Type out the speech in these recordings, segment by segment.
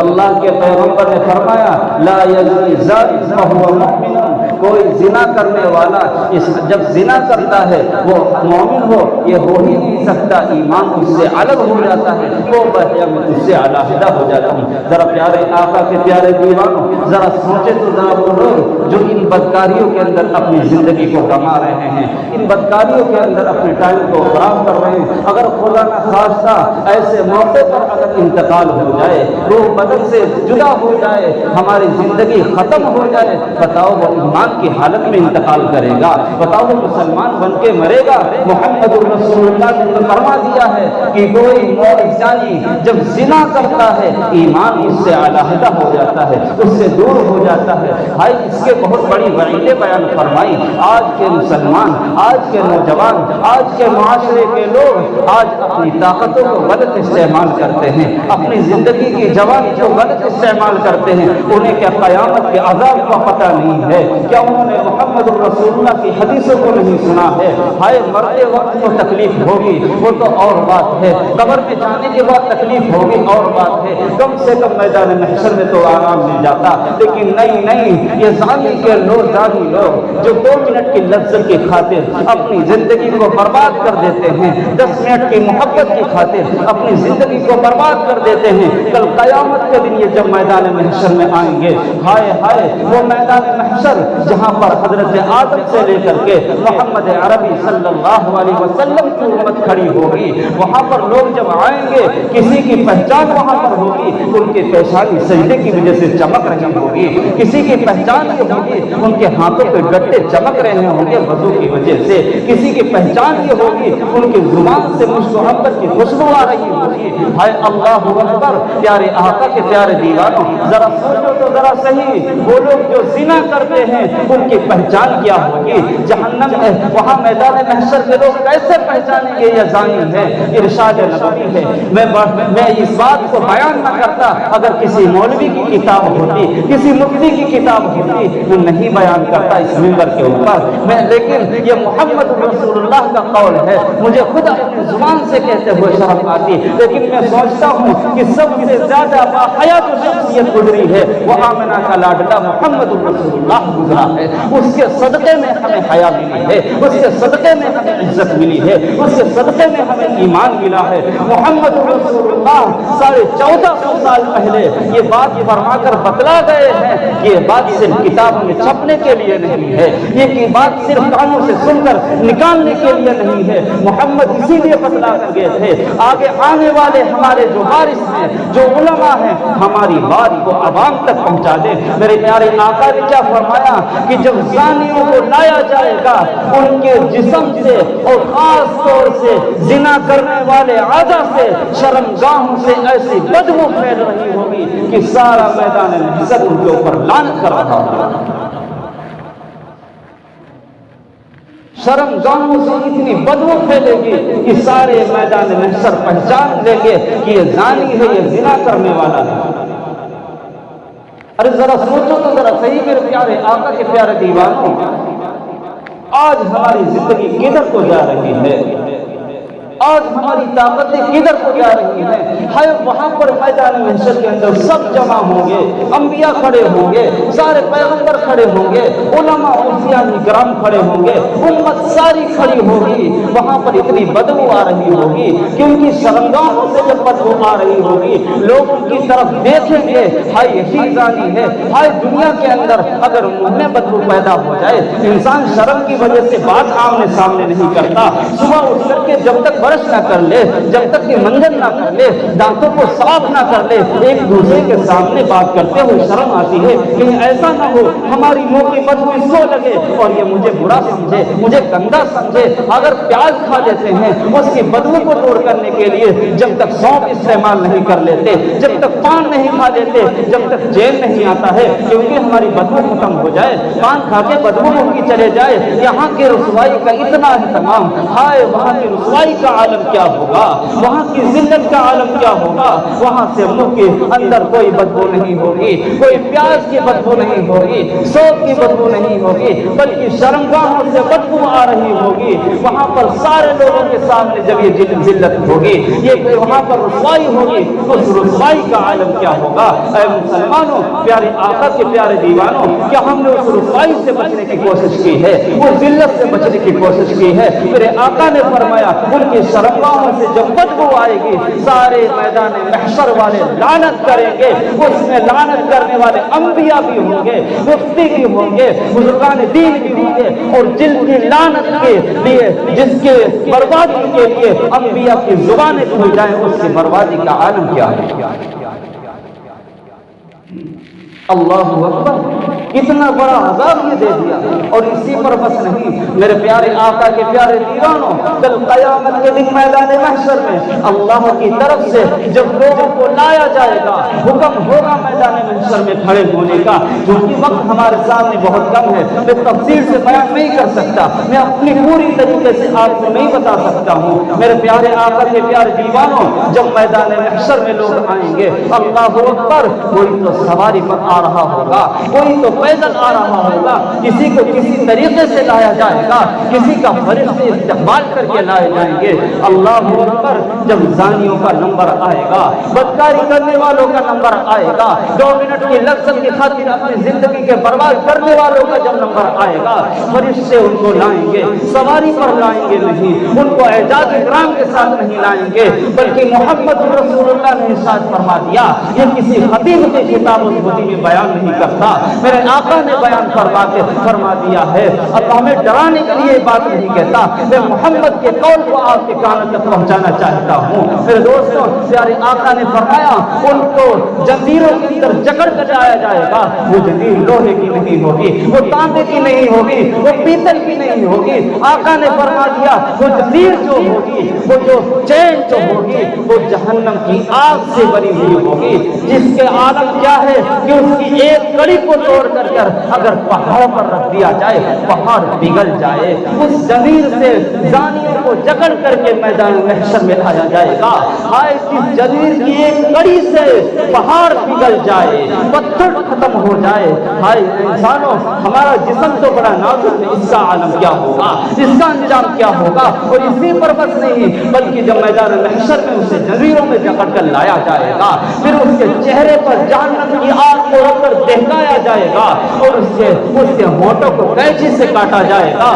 اللہ کے پیغمبر نے فرمایا لا یزنی زانی فہو مؤمن، کوئی زنا کرنے والا جب زنا کرتا ہے وہ مومن ہو یہ ہو ہی نہیں سکتا، ایمان اس سے الگ ہو جاتا ہے، وہ میں اس سے علیحدہ ہو جاتا ہوں۔ ذرا پیارے آقا کے پیارے دیوانوں، ذرا سوچے تو ذرا وہ لوگ جو ان بدکاریوں کے اندر اپنی زندگی کو گنوا رہے ہیں، ان بدکاریوں کے اندر اپنے ٹائم کو خراب کر رہے ہیں، اگر خدا نہ خواستہ ایسے موقع پر اگر انتقال ہو جائے، روح بدن سے جدا ہو جائے، ہماری زندگی ختم ہو جائے، بتاؤ وہ ایمان کی حالت میں انتقال کرے گا؟ بتاؤ وہ مسلمان بن کے مرے گا؟ محمد رسول اللہ نے فرما دیا ہے کہ کوئی زانی جب زنا کرتا ہے ایمان اس سے علیحدہ ہو جاتا ہے، اس سے دور ہو جاتا ہے۔ بھائی اس کے بہت بڑی وعیدیں بیان فرمائی۔ آج کے مسلمان، آج کے نوجوان، آج کے معاشرے کے لوگ آج اپنی طاقتوں کو غلط استعمال کرتے ہیں، اپنی زندگی کی جوانی کو غلط استعمال کرتے ہیں۔ انہیں کیا قیامت کے عذاب کا پتہ نہیں ہے؟ کیا انہوں نے محمد رسول اللہ کی حدیثوں کو نہیں سنا ہے؟ ہائے مرتے وقت تو تکلیف ہوگی، وہ تو اور بات ہے، قبر میں جانے کے بعد تکلیف ہوگی اور بات ہے، کم سے کم میدان محشر میں تو آرام مل جاتا، لیکن نہیں، یہ زانی کے لوگ جو 2 منٹ کی لذت کی خاطر اپنی زندگی کو برباد کر دیتے ہیں، 10 منٹ کی محبت کی خاطر اپنی زندگی کو برباد کر دیتے ہیں، کل قیامت کے دن یہ جب میدان محشر میں آئیں گے، ہائے ہائے وہ میدان محشر جہاں پر حضرت آدم سے لے کر کے محمد عربی صلی اللہ علیہ وسلم کی امت کھڑی ہوگی، وہاں پر لوگ جب آئیں گے کسی کی پہچان وہاں پر ہوگی، ان کی پیشانی سجدے کی وجہ سے چمک رہی ہوگی، کسی کی پہچان یہ ہوگی ان کے ہاتھوں پہ گٹے چمک رہے ہوں گے وضو کی وجہ سے، کسی کی پہچان یہ ہوگی ان کی زبان سے مشک کی خوشبو آ رہی ہوگی۔ ہائے اللہ اکبر! پیارے آقا کے پیارے دیوانوں، ذرا سوچو تو ذرا صحیح، وہ لوگ جو زنا کرتے ہیں ان کی پہچان کیا ہوگی؟ جہنم ہے وہاں میدان محشر کے لوگ کیسے پہچانیں گے یہ زانی ہے؟ ارشاد نبوی ہے۔ میں اس بات کو بیان نہ کرتا اگر کسی مولوی کی کتاب ہوتی، کسی مفتی کی کتاب ہوتی، میں نہیں بیان کرتا اس منبر کے اوپر، لیکن یہ محمد رسول اللہ کا قول ہے، مجھے خود اپنی زبان سے کہتے ہوئے شرم آتی، لیکن میں سوچتا ہوں کہ سب سے زیادہ باحیا جو شخصیت گزری ہے وہ آمنہ کا لاڈلا محمد رسول اللہ گزرا ہے، اس کے صدقے میں ہمیں حیا ملی ہے، اس کے صدقے میں ہمیں عزت ملی ہے، اس کے صدقے میں ہمیں ایمان ملا ہے۔ محمد رسول اللہ 1450 سال پہلے یہ بات فرما کر بتلا گئے ہیں، یہ بات صرف کتاب میں چھپنے کے لیے نہیں ہے، یہ بات صرف کانوں سے سن کر نکالنے کے لیے نہیں ہے، محمد اسی لیے بتلا کر گئے تھے آگے آنے والے ہمارے جو وارث ہیں، جو علماء ہیں، ہماری بات کو عوام تک پہنچا دیں۔ میرے پیارے آقا نے کیا فرمایا کہ جب زانیوں کو لایا جائے گا ان کے جسم سے اور خاص طور سے زنا کرنے والے اعضاء سے، شرمگاہوں سے ایسی بدبو پھیل رہی ہوگی کہ سارا میدان محشر ان کے اوپر لعنت کر رہا ہوگا۔ شرمگاہوں سے اتنی بدبو پھیلے گی کہ سارے میدان محشر پہچان لیں گے کہ یہ زانی ہے، یہ زنا کرنے والا ہے۔ ارے ذرا سوچو تو ذرا صحیح میرے پیارے آقا کے پیارے دیوانوں، آج ہماری زندگی کدھر کو جا رہی ہے؟ آج ہماری طاقتیں کدھر کو جا رہی ہیں؟ ہائے وہاں پر میدان محشر کے اندر سب جمع ہوں گے، انبیاء کھڑے ہوں گے، سارے پیغمبر کھڑے ہوں گے، علماء اولیاء کرام کھڑے ہوں گے، امت ساری کھڑی ہوگی، وہاں پر اتنی بدبو آ رہی ہوگی کہ ان کی شرمگاہوں سے جب بدبو آ رہی ہوگی لوگ ان کی طرف دیکھیں گے، ہائے یہی زانی ہے۔ ہائے دنیا کے اندر اگر منہ میں بدبو پیدا ہو جائے، انسان شرم کی وجہ سے بات آمنے سامنے نہیں کرتا، صبح اٹھ کر کے جب تک برش نہ کر لے، جب تک کہ منجن نہ کر لے، دانتوں کو صاف نہ کر لے، ایک دوسرے کے سامنے بات کرتے ہوئے شرم آتی ہے۔ کہیں ایسا نہ ہو ہماری منہ کی بدبو اس کو لگے اور یہ مجھے برا سمجھے، مجھے گندا سمجھے۔ اگر پیاز کھا لیتے ہیں اس کی بدبو کو دور کرنے کے لیے جب تک سونف استعمال نہیں کر لیتے، جب تک پان نہیں کھا لیتے، جب تک چین نہیں آتا ہے کیونکہ ہماری بدبو ختم ہو جائے، پان کھا کے بدبو منہ کی چلے جائے۔ یہاں کی رسوائی کا اتنا اہتمام، ہائے وہاں کی رسوائی کا عالم کیا ہوگا، وہاں کی ذلت کا عالم کیا ہوگا۔ وہاں سے منہ کے اندر کوئی بدبو نہیں ہوگی، کوئی پیاز کی بدبو نہیں ہوگی، سوپ کی بدبو نہیں ہوگی، بلکہ شرمگاہوں سے بدبو آ رہی ہوگی۔ وہاں پر سارے لوگوں کے سامنے جب یہ ذلت ہوگی، یہ وہاں پر رسوائی ہوگی، اس رسوائی کا عالم کیا ہوگا۔ اے مسلمانوں، پیارے آقا کے پیارے دیوانوں، کیا ہم نے اس رسوائی سے بچنے کی کوشش کی ہے، اس ذلت سے بچنے کی کوشش کی ہے؟ میرے آقا نے فرمایا ان کی شرمگاہوں سے جب بدبو آئے گی، سارے میدان محشر والے لعنت کریں گے، اس میں لعنت کرنے والے انبیاء بھی ہوں گے، مفتی بھی ہوں گے، بزرگان دین بھی ہوں گے، اور جن کی لعنت کے لیے، جس کے بربادی کے لیے انبیاء کی زبانیں کھل جائیں، اس کی بربادی کا عالم کیا ہے۔ اللہ اکبر، کتنا بڑا عذاب یہ دے دیا۔ اور اسی پر بس نہیں، میرے پیارے آقا کے پیارے دیوانوں، کل قیامت کے دن میدان محشر میں اللہ کی طرف سے جب لوگوں کو لایا جائے گا، حکم ہوگا میدان محشر میں کھڑے ہونے کا۔ کیونکہ وقت ہمارے سامنے بہت کم ہے، میں تفصیل سے بیان نہیں کر سکتا، میں اپنی پوری طریقے سے آپ کو نہیں بتا سکتا ہوں۔ میرے پیارے آقا کے پیارے دیوانوں، جب میدان محشر میں لوگ آئیں گے، اللہ اکبر، کوئی تو سواری پر آ رہا ہوگا، کوئی تو پیدل آ رہا ہوگا، کسی کو کسی طریقے سے لایا جائے گا، کسی کا فرشتے استقبال کر کے لائے جائیں گے۔ اللہ اکبر، جب زانیوں کا نمبر آئے گا، بدکاری کرنے والوں کا نمبر آئے گا، 2 منٹ کی لذت کی خاطر اپنی زندگی کے برباد کرنے والوں کا جب نمبر آئے گا، فرشتے ان کو لائیں گے، سواری پر لائیں گے نہیں، ان کو اعجاز اکرام کے ساتھ نہیں لائیں گے، بلکہ محمد رسول اللہ نے ارشاد فرما دیا، یہ کسی خطیب کی کتاب و میں بیان نہیں کرتا، میرے آقا نے بیان فرما دیا ہے۔ اب ہمیں ڈرانے کے لیے بات نہیں کہتا، میں محمد کے قول کو آپ کے کانوں تک پہنچانا چاہتا ہوں۔ میرے دوستوں، پیارے آقا نے فرمایا ان کو جنزیروں کے اندر جکڑ کر لایا جائے گا، وہ جنزیر لوہے کی نہیں ہوگی، وہ تانبے کی نہیں ہوگی، وہ پیتل کی نہیں ہوگی۔ آقا نے فرما دیا وہ جنزیر جو ہوگی، وہ جو چین جو ہوگی، وہ جہنم کی آگ سے بنی ہوئی ہوگی، جس کے عالم کیا ہے کہ اس کی ایک کڑی کو توڑ کر اگر پہاڑ پر رکھ دیا جائے، پہاڑ پگھل جائے۔ اس جنزیر سے زانیوں کو جکڑ کر کے میدان محشر میں لایا جائے گا۔ ہائے، جس جنزیر کی ایک کڑی سے پہاڑ پگھل جائے، پتھر ختم ہو جائے۔ ہائے انسانوں، ہمارا جسم تو بڑا نازک ہے، اس کا عالم کیا ہوگا، اس کا انجام کیا ہوگا۔ اور اسی پر بس نہیں، بلکہ جب میدان محشر میں اسے جنزیروں میں جکڑ کر لایا جائے گا، پھر اس کے چہرے پر جہنم کی آگ کو رکھ کر دہکایا جائے گا، اور اس کے ہونٹوں کو قینچی سے کاٹا جائے گا۔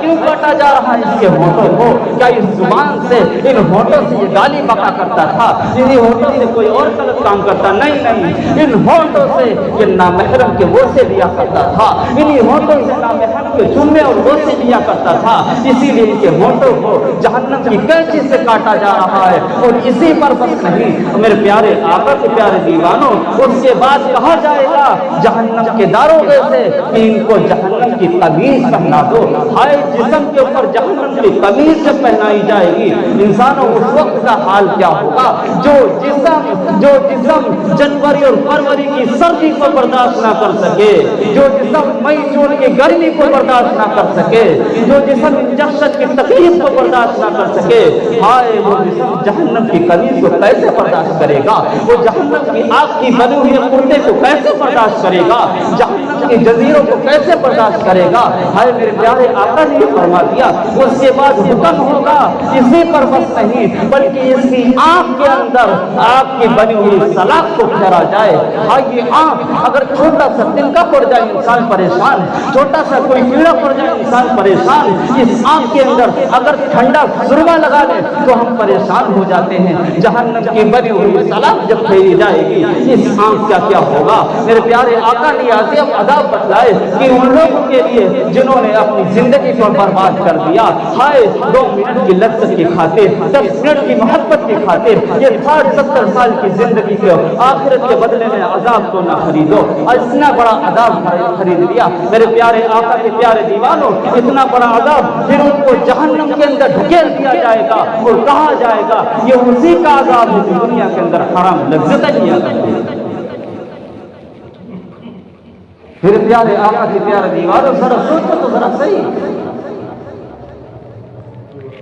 کیوں کاٹا جا رہا ہے اس کے ہونٹوں کو؟ کیا اس زبان سے، ان ہونٹوں سے یہ گالی بکا کرتا تھا؟ انہی ہونٹوں سے کوئی اور غلط کام کرتا؟ نہیں، ان ہونٹوں سے یہ نامحرم کے بوسے لیا کرتا تھا، انہی ہونٹوں سے نامحرم کے چومے اور بوسے لیا کرتا تھا۔ اسی لیے ان کے ہونٹوں کو جہنم کی قینچی سے کاٹا جا رہا ہے۔ اور اسی پر بس نہیں، میرے پیارے آقا کے پیارے دیوانوں، اس کے بعد کہا جائے گا جہنم کے داروغے سے کہ ان کو جہنم کی قمیص پہنا دو۔ ہائے، جسم کے اوپر جہنم کی قمیص جب پہنائی جائے گی، انسانوں اس وقت کا حال کیا ہوگا؟ جو جسم جنوری اور فروری کی سردی کو برداشت نہ کر سکے، جو جسم مئی جون کی گرمی کو برداشت نہ کر سکے، جو جسم انجیکشن کی تکلیف کو برداشت نہ کر سکے، ہائے وہ جسم جہنم کی قمیص کو کیسے برداشت کرے گا؟ وہ جہنم کی آگ کی بنی ہوئی کرتے کو کیسے برداشت کرے گا؟ جہنم کی جزیروں کو کیسے برداشت کرے گا؟ ہائے میرے پیارے آقا نے یہ فرما دیا۔ اس کے بعد حکم ہوگا اسی پر بس نہیں، بلکہ اس کی آنکھ کے اندر آگ کی بنی ہوئی سلاخ کو پھیرا جائے۔ ہائے یہ آنکھ اگر چھوٹا سا تنکا پڑ جائے انسان پریشان، چھوٹا سا کوئی کیڑا پڑ جائے انسان پریشان۔ اس آنکھ کے اندر اگر ٹھنڈا سرما لگا لے تو ہم پریشان ہو جاتے ہیں۔ جہنم کی بنی ہوئی سلاخ جب پھیری جائے گی، اس آنکھ کا کیا ہوگا؟ میرے پیارے آقا نے عظیم عذاب بتلائے کہ ان لوگوں کے لیے جنہوں نے اپنی زندگی کو برباد کر دیا، ہائے 2 منٹ کی لذت کی خاطر، 10 منٹ کی محبت کی خاطر یہ 60-70 سال کی زندگی کو آخرت کے بدلے میں عذاب کو نہ خریدو۔ اتنا بڑا عذاب خرید لیا میرے پیارے آقا کے پیارے دیوانوں، اتنا بڑا عذاب، پھر ان کو جہنم کے اندر ڈھکیل دیا جائے گا اور کہا جائے گا یہ اسی کا عذاب ہے جو دنیا کے اندر حرام لذتیں لیا کرتے ہیں۔ پھر پیارے آقا کے پیارے دیوانوں، ذرا سوچو تو ذرا صحیح،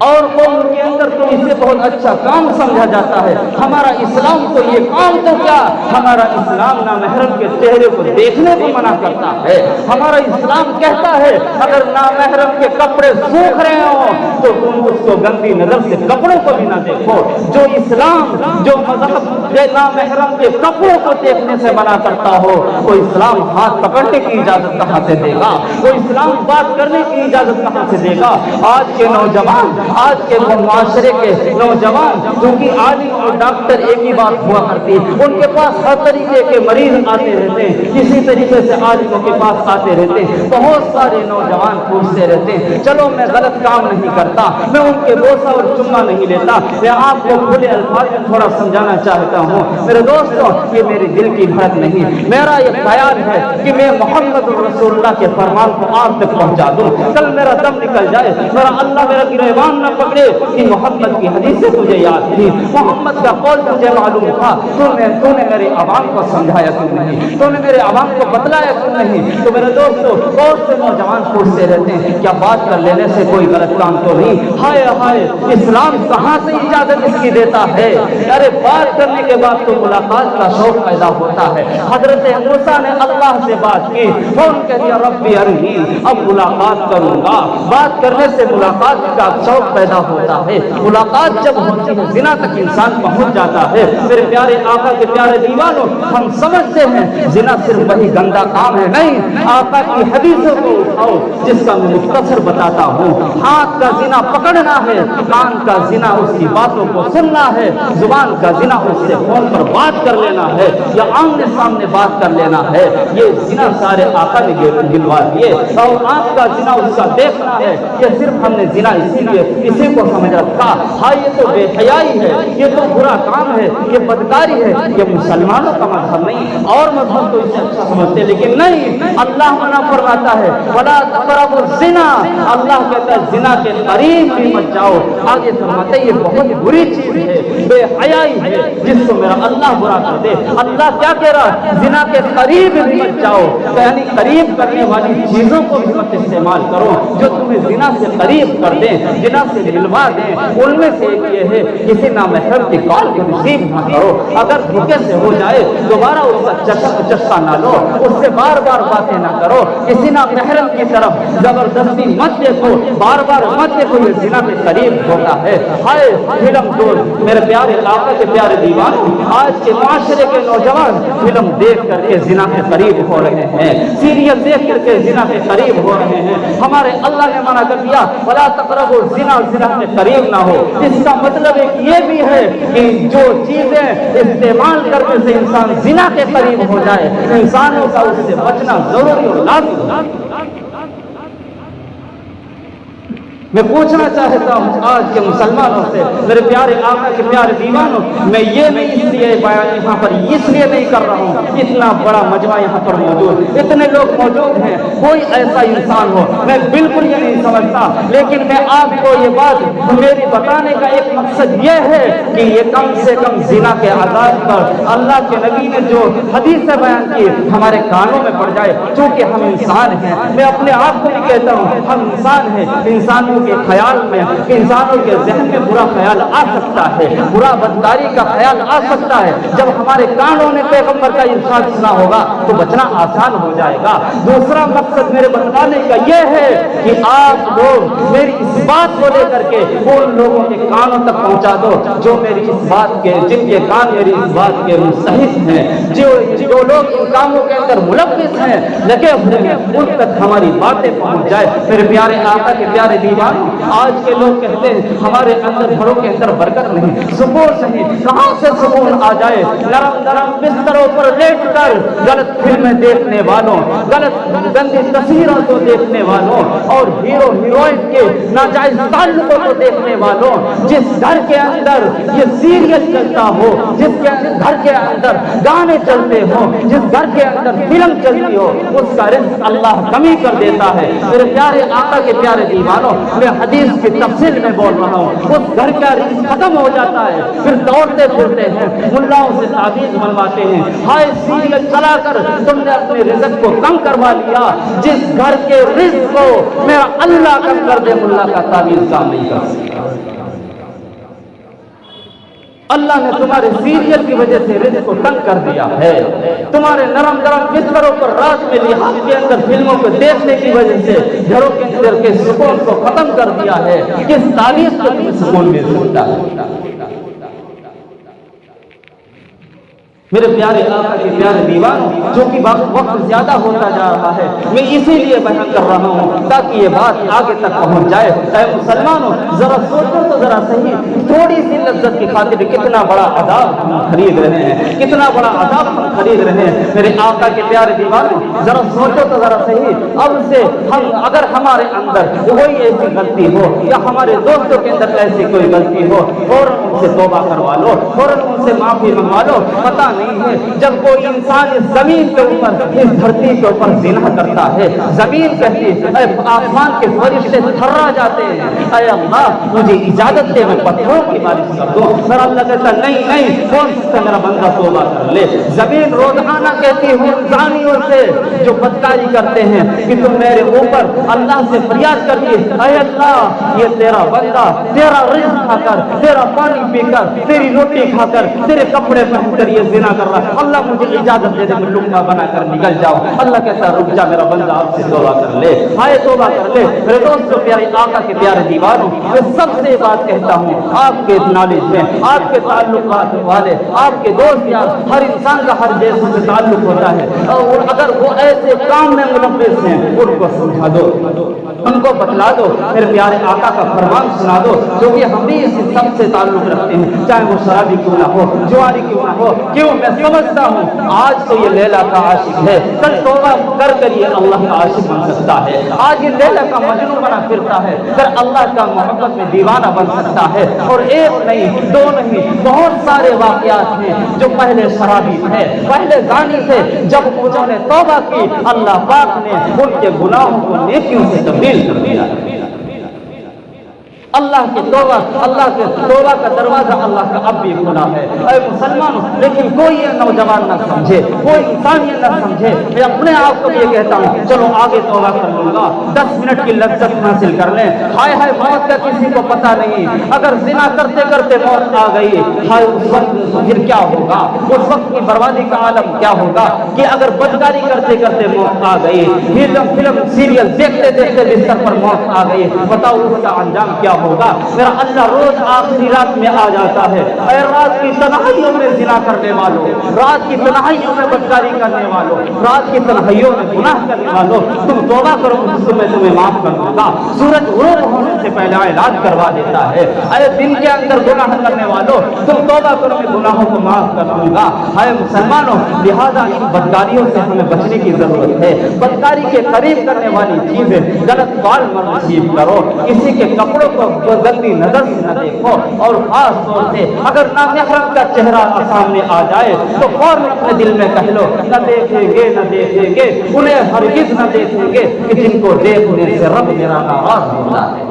اور قوم کے اندر تو اسے بہت اچھا کام سمجھا جاتا ہے. ہمارا اسلام تو یہ کام تو کیا، ہمارا اسلام نامحرم کے چہرے کو دیکھنے کو منع کرتا ہے. ہمارا اسلام کہتا ہے اگر نامحرم کے کپڑے سوکھ رہے ہوں تو تم اس کو گندی نظر سے کپڑوں کو بھی نہ دیکھو. جو اسلام، جو مذہب نامحرم کے کپڑوں کو دیکھنے سے منع کرتا ہو، وہ اسلام ہاتھ پکڑنے کی اجازت کہاں سے دے گا؟ وہ اسلام بات کرنے کی اجازت کہاں سے دے گا؟ آج کے نوجوان، آج کے معاشرے کے نوجوان جو کہ عالم اور ڈاکٹر ایک ہی بات ہوا کرتی، ان کے پاس ہر طریقے کے مریض آتے رہتے ہیں، اسی طریقے سے عالموں کے پاس آتے رہتے ہیں. بہت سارے نوجوان پوچھتے رہتے ہیں چلو میں غلط کام نہیں کرتا، میں ان کے بوسہ اور چما نہیں لیتا. میں آپ کو کھلے الفاظ میں تھوڑا سمجھانا چاہتا ہوں میرے دوستوں، یہ میری دل کی دھڑک نہیں، میرا یہ خیال ہے کہ میں محمد رسول اللہ کے فرمان کو آپ تک پہنچا دوں. کل میرا دم نکل جائے، میرا اللہ میرا گریبان نہ پکڑے کہ محمد کی حدیثیں تجھے یاد تھی، محمد کا قول تجھے معلوم تھا، تو نے میرے عوام کو سمجھایا کیوں نہیں، تو نے میرے عوام کو بتلایا کیوں نہیں؟ تو میرے دوستوں، بہت سے نوجوان پوچھتے رہتے ہیں کیا بات کر لینے سے کوئی غلط کام تو نہیں؟ ہائے ہائے، اسلام کہاں سے اجازت اس کی دیتا ہے؟ ارے بات کرنے کے بعد تو ملاقات کا شوق پیدا ہوتا ہے. حضرت موسیٰ نے اللہ سے بات کی، فوراً کہہ دیا ربی ارنی، اب ملاقات کروں گا. بات کرنے سے ملاقات کا شوق پیدا ہوتا ہے. ملاقات جب ہوتی ہے زنا تک انسان پہنچ جاتا ہے. میرے پیارے آقا کے پیارے دیوانوں، ہم سمجھتے ہیں زنا صرف وہی گندا کام ہے، نہیں. آقا کی حدیثوں کو اٹھاؤ جس کا میں مختصر بتاتا ہوں. ہاتھ کا زنا پکڑنا ہے، کان کا زنا اس کی باتوں کو سننا ہے، زبان کا زنا اس سے فون پر بات کر لینا ہے یا آمنے سامنے بات کر لینا ہے. یہ زنا سارے آقا نے گنوا دیے. اور آنکھ کا زنا اس کا دیکھنا ہے، یہ صرف ہم نے زنا اسی لیے اسی کو سمجھ رکھا. ہاں یہ تو بے حیائی ہے، یہ تو برا کام ہے، یہ بدکاری ہے، یہ مسلمانوں کا مذہب نہیں. اور مذہب تو اسے اچھا سمجھتے، لیکن نہیں. اللہ منع فرماتا ہے ولا تقربوا الزنا، اللہ کہتا ہے زنا کے قریب بھی مت جاؤ. آگے فرماتا ہے یہ بہت بری چیز ہے، بے حیائی ہے جس کو میرا اللہ برا کر دے. اللہ کیا کہہ رہا ہے؟ زنا کے قریب بھی مت جاؤ، یعنی قریب کرنے والی چیزوں کو بھی مت استعمال کرو جو تمہیں زنا سے قریب کر دیں، زنا سے ملوا دیں. ان میں سے ایک یہ ہے کسی نامحرم کی کال کو ریسیو نہ کرو. اگر دھوکے سے ہو جائے دوبارہ اس کا چسکا نہ لو، اس سے بار بار باتیں نہ کرو. کسی نامحرم کی طرف زبردستی مت دیکھو، بار بار مت دیکھو، یہ زنا کے قریب ہوتا ہے. ہائے فلم دوست، میرے پیارے آقا کے پیارے دیوان، آج کے معاشرے کے نوجوان فلم دیکھ کر کے زنا کے قریب ہو رہے ہیں، سیریل دیکھ کر کے زنا کے قریب ہو رہے ہیں. ہمارے اللہ نے منع کر دیا ولا تقربوا الزنا، زنا کے قریب نہ ہو. اس کا مطلب ایک یہ بھی ہے کہ جو چیزیں استعمال کرنے سے انسان زنا کے قریب ہو جائے، انسانوں کا اس سے بچنا ضروری اور لازمی ہے. میں پوچھنا چاہتا ہوں آج کے مسلمانوں سے، میرے پیارے آقا کے پیارے دیوانوں، میں یہ نہیں اس لیے بیان یہاں پر اس لیے نہیں کر رہا ہوں، اتنا بڑا مجمع یہاں پر موجود، اتنے لوگ موجود ہیں، کوئی ایسا انسان ہو، میں بالکل یہ نہیں سمجھتا. لیکن میں آپ کو یہ بات میری بتانے کا ایک مقصد یہ ہے کہ یہ کم سے کم زنا کے عذاب پر اللہ کے نبی نے جو حدیث بیان کی ہمارے کانوں میں پڑ جائے. چونکہ ہم انسان ہیں، میں اپنے آپ کو بھی کہتا ہوں ہم انسان ہیں. انسانوں کے خیال میں، انسانوں کے ذہن میں برا خیال آ سکتا ہے، برا بدکاری کا خیال آ سکتا ہے. جب ہمارے کانوں نے پیغمبر کا ارشاد سنا ہوگا تو بچنا آسان ہو جائے گا. دوسرا مقصد میرے بتانے کا یہ ہے کہ آپ لوگ میری اس بات کو لے کر کے ان لوگوں کے کانوں تک پہنچا دو جو میری اس بات کے، جن کے کان میری اس بات کے مستحق ہیں، جو لوگ ان کاموں کے اندر ملوث ہیں، لگے ہوئے ہیں، ان تک ہماری باتیں پہنچ جائے. میرے پیارے آقا کے پیارے دیوان، آج کے لوگ کہتے ہیں ہمارے اندر گھروں کے اندر برکت نہیں، سکون نہیں. کہاں سے سکون آ جائے؟ نرم نرم بستروں پر لیٹ کر غلط فلمیں دیکھنے والوں، غلط گندی تصویروں کو دیکھنے والوں اور ہیرو ہیروئن کے ناجائز تعلقوں کو دیکھنے والوں. جس گھر کے اندر یہ سیریل چلتا ہو، جس کے گھر کے اندر گانے چلتے ہوں، جس گھر کے اندر فلم چلتی ہو، اس کا رزق اللہ کمی کر دیتا ہے. میرے پیارے آقا کے پیارے دیوانوں، میں حدیث کی تفصیل میں بول رہا ہوں، اس گھر کا رزق ختم ہو جاتا ہے، پھر دوڑتے پھرتے ہیں، ملاؤں سے تعویذ بنواتے ہیں، ہائے سیریل چلا کر تم نے اپنے رزق کو کم کروا لیا، جس گھر کے رزق کو میرا اللہ کم کر دے، ملا کا تعویذ کام نہیں کر سکتا۔ اللہ نے تمہارے سیریل کی وجہ سے رزق کو تنگ کر دیا ہے، تمہارے نرم نرم بستروں پر رات میں لحاظ کے اندر فلموں کو دیکھنے کی وجہ سے گھروں کے اندر کے سکون کو ختم کر دیا ہے۔ کس تعویذ کو تمہیں سکون مل سکتا ہے؟ میرے پیارے آقا کے پیارے دیوانوں، جو کہ وقت زیادہ ہوتا جا رہا ہے، میں اسی لیے بیان کر رہا ہوں تاکہ یہ بات آگے تک پہنچ جائے۔ اے مسلمانوں، ذرا سوچو تو ذرا صحیح، تھوڑی سی لذت کی خاطر کتنا بڑا عذاب ہم خرید رہے ہیں، کتنا بڑا عذاب ہم خرید رہے ہیں۔ میرے آقا کے پیارے دیوانوں، ذرا سوچو تو ذرا صحیح، اب سے ہم اگر ہمارے اندر کوئی ایسی غلطی ہو یا ہمارے دوستوں کے اندر ایسی کوئی غلطی ہو، فوراً ان سے توبہ کروا لو، فوراً ان سے معافی منگوا لو۔ پتہ نہیں ہے جب کوئی انسان اس زمین کے اوپر، اس دھرتی کے اوپر زنا کرتا ہے، زمین کہتی ہے، آسمان کے فرشتے تھرا جاتے ہیں، اے اللہ مجھے اجازت دے میں پتھروں کی بارش کر دوں۔ پھر اللہ کہتا نہیں نہیں، کون سا میرا بندہ توبہ کر لے۔ زمین روزانہ کہتی ہوں زانیوں سے جو بدکاری کرتے ہیں کہ تم میرے اوپر اللہ سے فریاد کریے، اے اللہ یہ تیرا بندہ تیرا رزق کھا کر، تیرا پانی پی کر، تیری روٹی کھا کر، تیرے کپڑے پہن کر یہ زنا کر رہا ہے، اللہ مجھے اجازت دے دے میں لقمہ بنا کر نکل جاؤں۔ اللہ کہتا ہے رک جا میرا بندہ، آپ سے توبہ کر لے، ہائے توبہ کر لے۔ میرے دوستو، پیارے آقا کے پیارے دیوانوں، میں سب سے بات کہتا ہوں، آپ کے نالج میں، آپ کے تعلقات والے، آپ کے دوست یار، ہر انسان کا ہر جیسے سے تعلق ہوتا ہے، اور اگر وہ ایسے کام میں ملوث ہیں ان کو سمجھا دو، ان کو بتلا دو، میرے پیارے آقا کا فرمان سنا دو، جو کہ ہم بھی اس سب سے تعلق رکھتے ہیں، چاہے وہ شرابی کیوں نہ ہو، جواری کیوں نہ ہو۔ کیوں؟ میں سمجھتا ہوں آج تو یہ لیلا کا عاشق ہے، کل توبہ کر کر یہ اللہ کا عاشق بن سکتا ہے، آج یہ لیلا کا مجنون بنا پھرتا ہے، کل اللہ کا محبت میں دیوانہ بن سکتا ہے۔ اور ایک نہیں دو نہیں، بہت سارے واقعات ہیں جو پہلے شرابی تھے، پہلے زانی تھے، جب انہوں نے توبہ کی اللہ پاک نے ان کے گناہوں کو نیکیوں سے تبدیل کر دیا۔ اللہ کی توبہ، اللہ کے توبہ کا دروازہ اللہ کا اب بھی کھلا ہے۔ اے مسلمانوں، لیکن کوئی یہ نوجوان نہ سمجھے، کوئی انسان یہ نہ سمجھے، میں اپنے آپ کو یہ کہتا ہوں چلو آگے توبہ کر لوں گا، 10 منٹ کی لذت حاصل کر لیں، ہائے ہائے موت کا کسی کو پتہ نہیں، اگر زنا کرتے کرتے موت آ گئی، ہائے اس وقت پھر کیا ہوگا، اس وقت کی بربادی کا عالم کیا ہوگا، کہ اگر بدکاری کرتے کرتے موت آ گئی، فلم سیریل دیکھتے دیکھتے بستر پر موت آ گئی، بتاؤ اس کا انجام کیا ہوگا۔ میرا اللہ روز آخری رات میں آ جاتا ہے، اے رات کی تنہائیوں میں زنا کرنے والوں، رات کی تنہائیوں میں بدکاری کرنے والوں، رات کی تنہائیوں میں گناہ کرنے والوں، تم توبہ کرو تو میں تمہیں معاف کر دوں گا۔ سورج غروب ہونے سے پہلے اعلان کروا دیتا ہے، اے دن کے اندر گناہ کرنے والوں تم توبہ کرو میں گناہوں کو معاف کر دوں گا۔ اے مسلمانوں، لہذا ان بدکاریوں سے ہمیں بچنے کی ضرورت ہے۔ بدکاری کے قریب کرنے والی چیزیں، غلط بال مت نصیب کرو، کسی کے کپڑوں کو گندی نظر سے نہ دیکھو، اور خاص طور سے اگر نامحرم کا چہرہ سامنے آ جائے تو فوراً اپنے دل میں کہہ لو نہ دیکھیں گے نہ دیکھیں گے، انہیں ہرگز نہ دیکھیں گے کہ جن کو دیکھنے سے رب میرا ناراض ہوتا ہے۔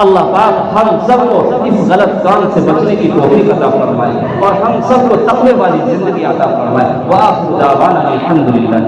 اللہ پاک ہم سب کو اس غلط کام سے بچنے کی توفیق عطا فرمائے اور ہم سب کو تقوی والی زندگی عطا فرمائے۔ وآخر دعوانا الحمدللہ۔